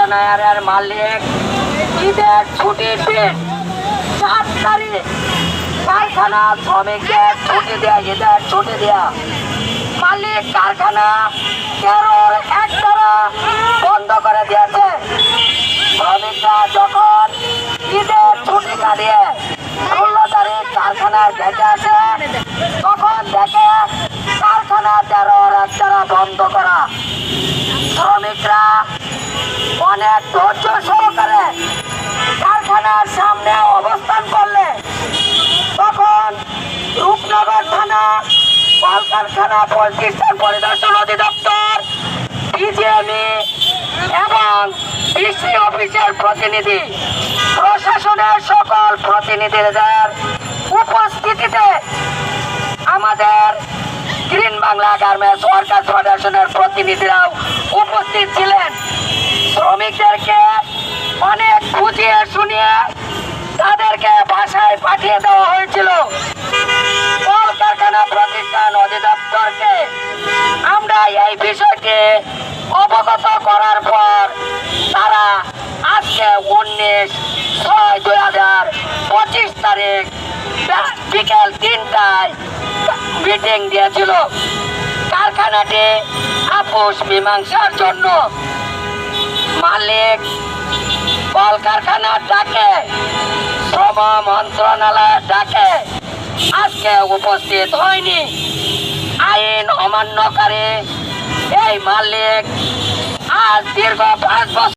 কারখানার মালিক ঈদের ছুটির দিন 4 তারিখ কারখানা শ্রমিকদের ছুটি দেয়া, ঈদের ছুটি দেয়া। মালিক কারখানা 13-1 দ্বারা বন্ধ করে দিয়েছে। শ্রমিকরা যখন ঈদের ছুটি কাটিয়ে 16 তারিখ কারখানার গেটে আসে, তখন দেখে কারখানা 13-1 দ্বারা বন্ধ করা। শ্রমিকরা অনেক ধৈর্য সহকারে কারখানার সামনে অবস্থান করলে তখন রূপনগর থানা, কলকারখানা প্রতিষ্ঠান পরিদর্শন অধিদপ্তর, বিজিএমই এবং ডিসি অফিসের প্রতিনিধি, প্রশাসনের সকল প্রতিনিধিদের উপস্থিতিতে আমাদের গ্রিন বাংলা গার্মেন্টস ওয়ার্কার্স ফেডারেশনের প্রতিনিধিরাও উপস্থিত ছিলেন। শ্রমিকদেরকে অনেক বুঝিয়ে শুনিয়ে তাদেরকে বাসায় পাঠিয়ে দেওয়া হয়েছিল। কলকারখানা প্রতিষ্ঠান অধিদপ্তরকে আমরা এই বিষয়টি অবগত করার পর তারা আজকে 19/6/2025 তারিখ বিকেল 3টায় মিটিং দিয়েছিল। কারখানাটি আপোষ মীমাংসার জন্য মালিক কলকারখানার ডাকে, শ্রম মন্ত্রণালয়ের ডাকে আজকে উপস্থিত হয়নি। আইন অমান্যকারী এই মালিক আজ দীর্ঘ 5 বছর